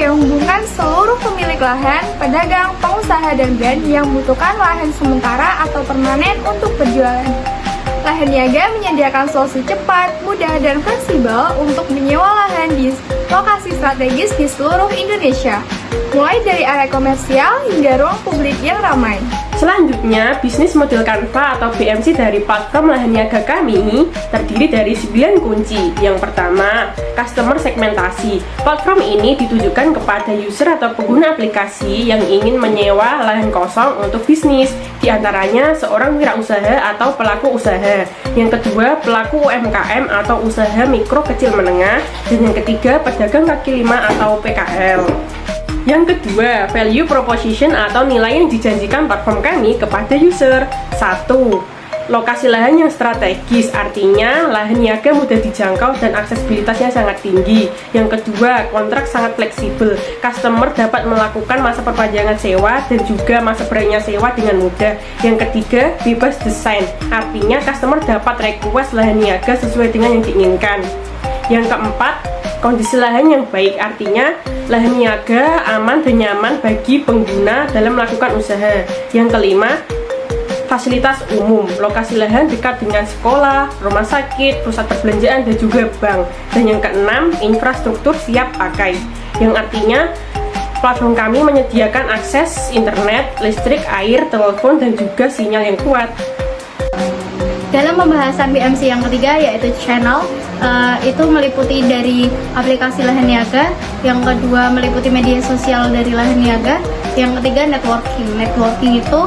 yang menghubungkan seluruh pemilik lahan, pedagang, pengusaha, dan brand yang membutuhkan lahan sementara atau permanen untuk berjualan. Lahan niaga menyediakan solusi cepat, mudah, dan fleksibel untuk menyewa lahan di lokasi strategis di seluruh Indonesia, mulai dari area komersial hingga ruang publik yang ramai. Selanjutnya, bisnis model Canva atau BMC dari platform lahan niaga kami terdiri dari 9 kunci. Yang pertama, customer segmentasi. Platform ini ditujukan kepada user atau pengguna aplikasi yang ingin menyewa lahan kosong untuk bisnis, di antaranya seorang wirausaha atau pelaku usaha. Yang kedua, pelaku UMKM atau usaha mikro kecil menengah. Dan yang ketiga, pedagang kaki lima atau PKL. Yang kedua, value proposition atau nilai yang dijanjikan platform kami kepada user. 1. Lokasi lahan yang strategis, artinya lahan niaga mudah dijangkau dan aksesibilitasnya sangat tinggi. Yang kedua, kontrak sangat fleksibel. Customer dapat melakukan masa perpanjangan sewa dan juga masa berikutnya sewa dengan mudah. Yang ketiga, bebas desain, artinya customer dapat request lahan niaga sesuai dengan yang diinginkan. Yang keempat, kondisi lahan yang baik, artinya lahan niaga aman dan nyaman bagi pengguna dalam melakukan usaha. Yang kelima, fasilitas umum, lokasi lahan dekat dengan sekolah, rumah sakit, pusat perbelanjaan, dan juga bank. Dan yang keenam, infrastruktur siap pakai, yang artinya platform kami menyediakan akses internet, listrik, air, telepon, dan juga sinyal yang kuat. Dalam pembahasan BMC yang ketiga, yaitu channel, itu meliputi dari aplikasi lahan niaga, yang kedua meliputi media sosial dari lahan niaga, yang ketiga networking. Networking itu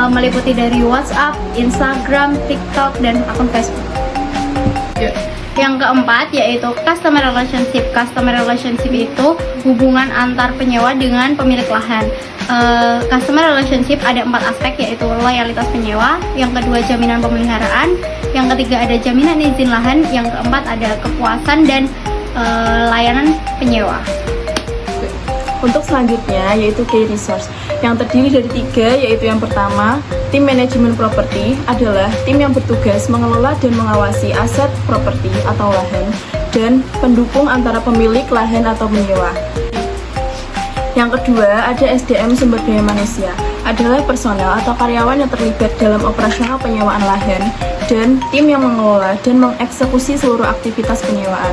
meliputi dari WhatsApp, Instagram, TikTok, dan akun Facebook. Yang keempat yaitu customer relationship. Customer relationship itu hubungan antar penyewa dengan pemilik lahan. Customer relationship ada 4 aspek, yaitu loyalitas penyewa, yang kedua jaminan pemeliharaan, yang ketiga ada jaminan izin lahan, yang keempat ada kepuasan dan layanan penyewa. Untuk selanjutnya yaitu key resource, yang terdiri dari 3, yaitu yang pertama, tim manajemen properti adalah tim yang bertugas mengelola dan mengawasi aset properti atau lahan dan pendukung antara pemilik lahan atau penyewa. Yang kedua, ada SDM sumber daya manusia, adalah personel atau karyawan yang terlibat dalam operasional penyewaan lahan dan tim yang mengelola dan mengeksekusi seluruh aktivitas penyewaan.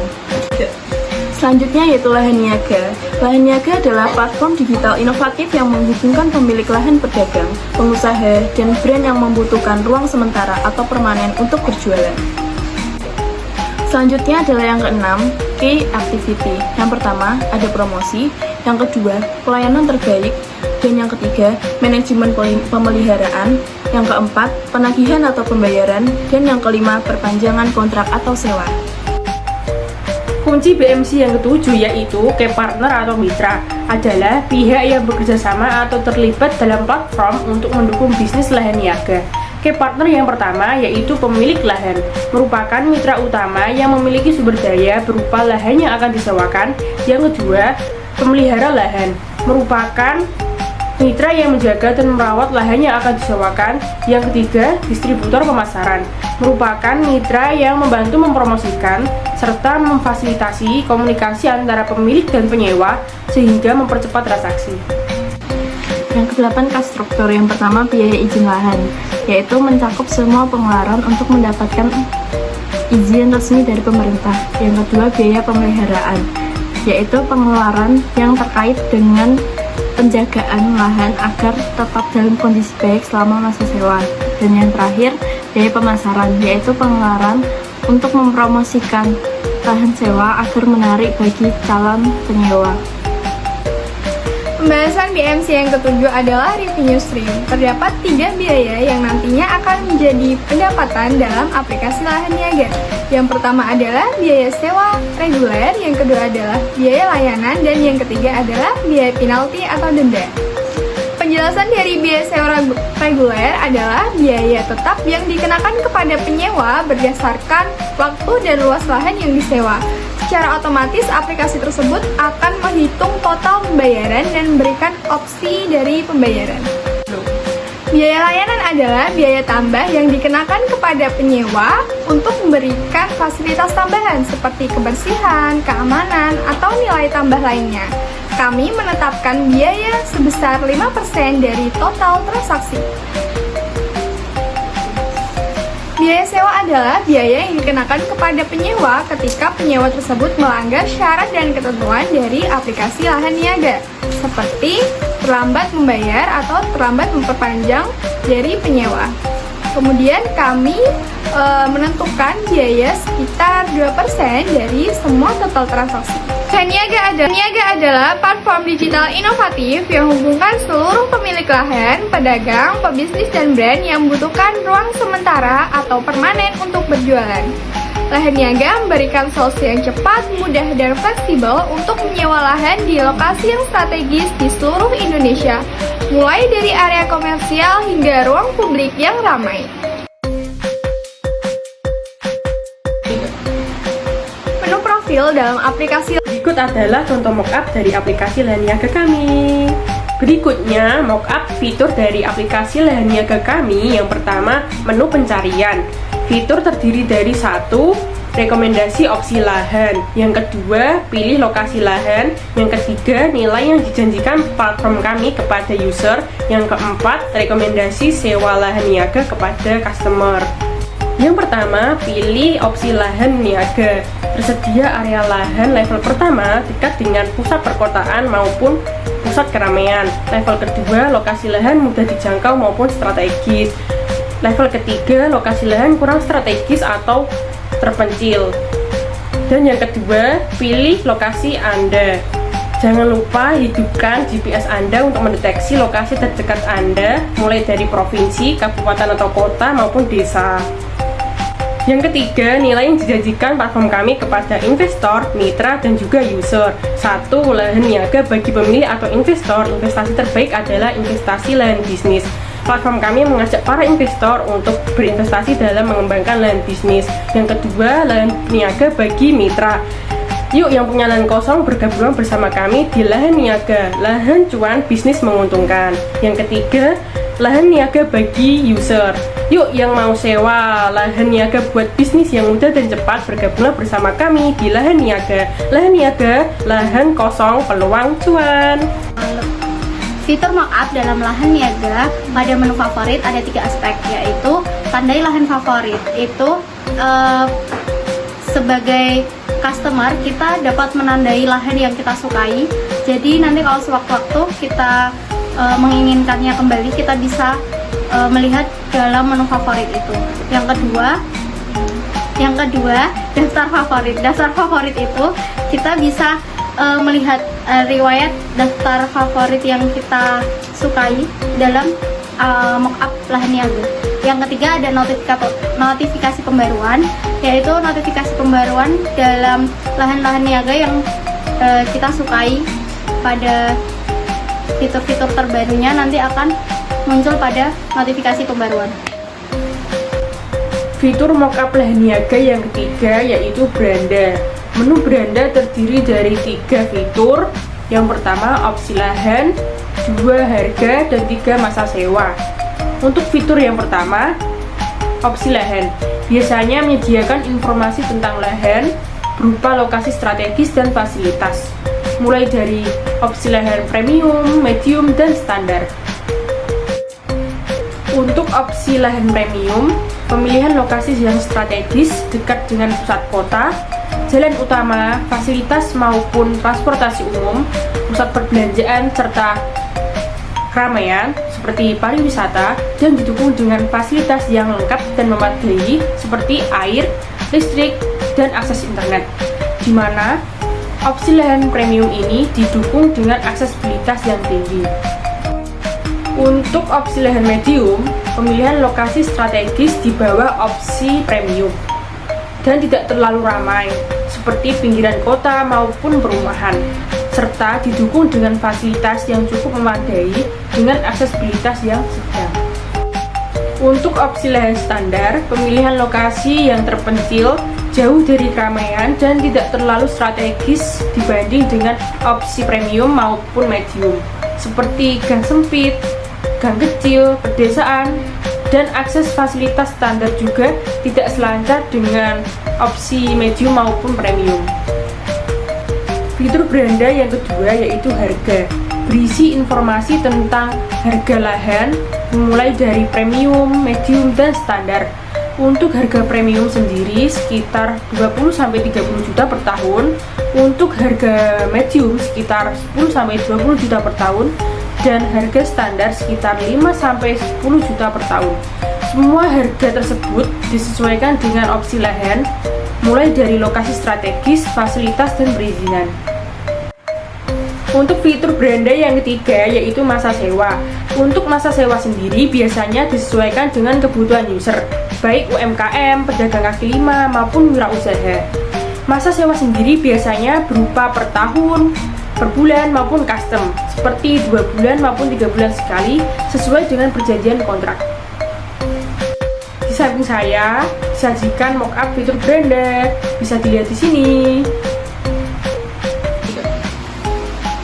Selanjutnya yaitu lahan niaga. Lahan niaga adalah platform digital inovatif yang menghubungkan pemilik lahan, pedagang, pengusaha, dan brand yang membutuhkan ruang sementara atau permanen untuk berjualan. Selanjutnya adalah yang keenam, key activity. Yang pertama, ada promosi. Yang kedua, pelayanan terbaik. Dan yang ketiga, manajemen pemeliharaan. Yang keempat, penagihan atau pembayaran. Dan yang kelima, perpanjangan kontrak atau sewa. Kunci BMC yang ketujuh yaitu key partner atau mitra, adalah pihak yang bekerja sama atau terlibat dalam platform untuk mendukung bisnis lahan niaga. Key partner yang pertama yaitu pemilik lahan, merupakan mitra utama yang memiliki sumber daya berupa lahan yang akan disewakan. Yang kedua, pemelihara lahan, merupakan mitra yang menjaga dan merawat lahan yang akan disewakan. Yang ketiga, distributor pemasaran, merupakan mitra yang membantu mempromosikan serta memfasilitasi komunikasi antara pemilik dan penyewa sehingga mempercepat transaksi. Yang ke-8, kas struktur. Yang pertama, biaya izin lahan, yaitu mencakup semua pengeluaran untuk mendapatkan izin resmi dari pemerintah. Yang kedua, biaya pemeliharaan, yaitu pengeluaran yang terkait dengan penjagaan lahan agar tetap dalam kondisi baik selama masa sewa. Dan yang terakhir, biaya pemasaran, yaitu pengeluaran untuk mempromosikan lahan sewa agar menarik bagi calon penyewa. Pembahasan BMC yang ketujuh adalah revenue stream. Terdapat 3 biaya yang nantinya akan menjadi pendapatan dalam aplikasi lahan niaga. Yang pertama adalah biaya sewa reguler, yang kedua adalah biaya layanan, dan yang ketiga adalah biaya penalti atau denda. Penjelasan dari biaya sewa reguler adalah biaya tetap yang dikenakan kepada penyewa berdasarkan waktu dan luas lahan yang disewa. Secara otomatis aplikasi tersebut akan menghitung total pembayaran dan memberikan opsi dari pembayaran. Biaya layanan adalah biaya tambah yang dikenakan kepada penyewa untuk memberikan fasilitas tambahan seperti kebersihan, keamanan, atau nilai tambah lainnya. kami menetapkan biaya sebesar 5% dari total transaksi. Biaya sewa adalah biaya yang dikenakan kepada penyewa ketika penyewa tersebut melanggar syarat dan ketentuan dari aplikasi lahan niaga, seperti terlambat membayar atau terlambat memperpanjang dari penyewa. Kemudian kami menentukan biaya sekitar 2% dari semua total transaksi. Niaga adalah platform digital inovatif yang menghubungkan seluruh pemilik lahan, pedagang, pebisnis, dan brand yang membutuhkan ruang sementara atau permanen untuk berjualan. Lahan niaga memberikan solusi yang cepat, mudah, dan fleksibel untuk menyewa lahan di lokasi yang strategis di seluruh Indonesia, mulai dari area komersial hingga ruang publik yang ramai. Menu profil dalam aplikasi. Berikut adalah contoh mockup dari aplikasi lahan niaga kami. Berikutnya, mockup fitur dari aplikasi lahan niaga kami. Yang pertama, menu pencarian. Fitur terdiri dari 1. Rekomendasi opsi lahan. Yang kedua, pilih lokasi lahan. Yang ketiga, nilai yang dijanjikan platform kami kepada user. Yang keempat, rekomendasi sewa lahan niaga kepada customer. Yang pertama, pilih opsi lahan niaga. Tersedia area lahan level pertama dekat dengan pusat perkotaan maupun pusat keramaian. Level kedua, lokasi lahan mudah dijangkau maupun strategis. Level ketiga, lokasi lahan kurang strategis atau terpencil. Dan yang kedua, pilih lokasi Anda. Jangan lupa hidupkan GPS Anda untuk mendeteksi lokasi terdekat Anda, mulai dari provinsi, kabupaten atau kota maupun desa. Yang ketiga, nilai yang dijanjikan platform kami kepada investor, mitra, dan juga user. 1. Lahan niaga bagi pemilik atau investor. Investasi terbaik adalah investasi lahan bisnis. Platform kami mengajak para investor untuk berinvestasi dalam mengembangkan lahan bisnis. Yang kedua, lahan niaga bagi mitra. Yuk yang punya lahan kosong bergabung bersama kami di lahan niaga. Lahan cuan, bisnis menguntungkan. Yang ketiga, lahan niaga bagi user. Yuk yang mau sewa lahan niaga buat bisnis yang mudah dan cepat, bergabunglah bersama kami di lahan niaga. Lahan niaga, lahan kosong, peluang cuan. Fitur mockup dalam lahan niaga pada menu favorit ada 3 aspek, yaitu tandai lahan favorit. Itu sebagai customer kita dapat menandai lahan yang kita sukai. Jadi nanti kalau sewaktu-waktu kita menginginkannya kembali, kita bisa melihat dalam menu favorit itu. Yang kedua, daftar favorit. Daftar favorit itu kita bisa melihat riwayat daftar favorit yang kita sukai dalam mockup lahan niaga. Yang ketiga ada notifikasi pembaruan, yaitu notifikasi pembaruan dalam lahan-lahan niaga yang kita sukai. Pada fitur-fitur terbarunya nanti akan muncul pada notifikasi pembaruan. Fitur mockup lahan niaga yang ketiga yaitu beranda. Menu beranda terdiri dari 3 fitur. Yang pertama, opsi lahan, 2 harga, dan 3 masa sewa. Untuk fitur yang pertama, opsi lahan biasanya menyediakan informasi tentang lahan berupa lokasi strategis dan fasilitas, mulai dari opsi lahan premium, medium, dan standar. Untuk opsi lahan premium, pemilihan lokasi yang strategis dekat dengan pusat kota, jalan utama, fasilitas maupun transportasi umum, pusat perbelanjaan, serta keramaian seperti pariwisata, dan didukung dengan fasilitas yang lengkap dan memadai seperti air, listrik, dan akses internet, di mana opsi lahan premium ini didukung dengan aksesibilitas yang tinggi. Untuk opsi lahan medium, pemilihan lokasi strategis di bawah opsi premium dan tidak terlalu ramai, seperti pinggiran kota maupun perumahan, serta didukung dengan fasilitas yang cukup memadai dengan aksesibilitas yang sedang. Untuk opsi lahan standar, pemilihan lokasi yang terpencil, jauh dari keramaian, dan tidak terlalu strategis dibanding dengan opsi premium maupun medium, seperti gang sempit, gang kecil, pedesaan, dan akses fasilitas standar juga tidak selancar dengan opsi medium maupun premium. Fitur beranda yang kedua yaitu harga. Berisi informasi tentang harga lahan mulai dari premium, medium, dan standar. Untuk harga premium sendiri sekitar 20-30 juta per tahun. Untuk harga medium sekitar 10-20 juta per tahun. Dan harga standar sekitar 5-10 juta per tahun. Semua harga tersebut disesuaikan dengan opsi lahan, mulai dari lokasi strategis, fasilitas, dan perizinan. Untuk fitur beranda yang ketiga yaitu masa sewa. Untuk masa sewa sendiri biasanya disesuaikan dengan kebutuhan user, baik UMKM, pedagang kaki lima, maupun wirausaha. Masa sewa sendiri biasanya berupa per tahun, per bulan, maupun custom, seperti 2 bulan maupun 3 bulan sekali, sesuai dengan perjanjian kontrak. Di samping saya disajikan mockup fitur beranda, bisa dilihat di sini.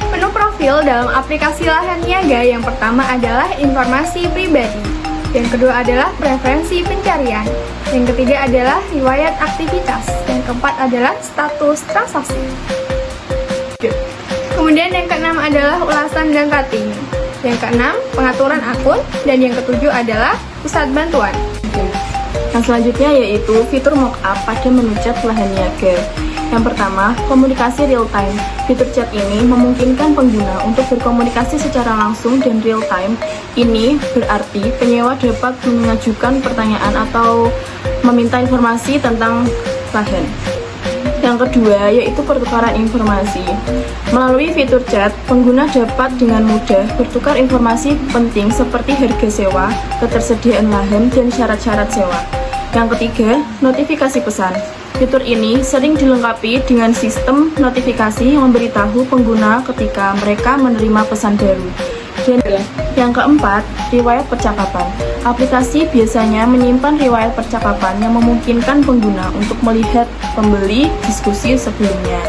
Menu profil dalam aplikasi lahan niaga yang pertama adalah informasi pribadi, yang kedua adalah preferensi pencarian, yang ketiga adalah riwayat aktivitas, yang keempat adalah status transaksi. Kemudian yang keenam adalah ulasan dan rating, yang keenam pengaturan akun, dan yang ketujuh adalah pusat bantuan. Yang selanjutnya yaitu fitur mockup pada menu chat lahan niaga. Yang pertama, komunikasi real time. Fitur chat ini memungkinkan pengguna untuk berkomunikasi secara langsung dan real time. Ini berarti penyewa dapat mengajukan pertanyaan atau meminta informasi tentang lahan. Yang kedua yaitu pertukaran informasi. Melalui fitur chat, pengguna dapat dengan mudah bertukar informasi penting seperti harga sewa, ketersediaan lahan, dan syarat-syarat sewa. Yang ketiga, notifikasi pesan. Fitur ini sering dilengkapi dengan sistem notifikasi yang memberitahu pengguna ketika mereka menerima pesan baru. Dan yang keempat, riwayat percakapan. Aplikasi biasanya menyimpan riwayat percakapan yang memungkinkan pengguna untuk melihat pembeli diskusi sebelumnya.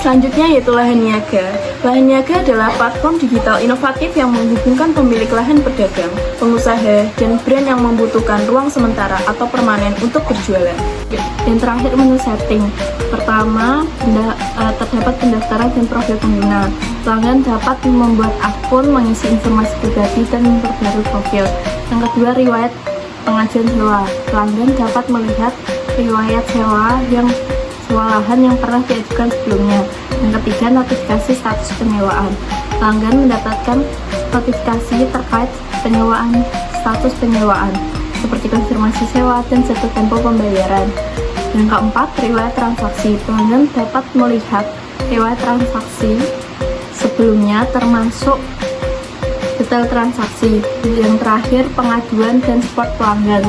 Selanjutnya yaitu lahan niaga. Lahan niaga adalah platform digital inovatif yang menghubungkan pemilik lahan pedagang, pengusaha, dan brand yang membutuhkan ruang sementara atau permanen untuk berjualan. Yang terakhir menu setting. Pertama, terdapat pendaftaran dan profil pengguna. Pelanggan dapat membuat akun, mengisi informasi pribadi, dan memperbarui profil. Yang kedua, riwayat pengajuan sewa. Pelanggan dapat melihat riwayat sewa lahan yang pernah diajukan sebelumnya. Yang ketiga, notifikasi status penyewaan. Pelanggan mendapatkan notifikasi terkait penyewaan, status penyewaan, seperti konfirmasi sewa dan jatuh tempo pembayaran. Yang keempat, riwayat transaksi. Pelanggan dapat melihat riwayat transaksi sebelumnya termasuk detail transaksi. Yang terakhir, pengaduan dan support pelanggan.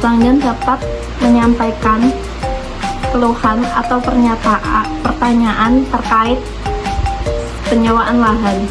Pelanggan dapat menyampaikan keluhan atau pertanyaan terkait penyewaan lahan.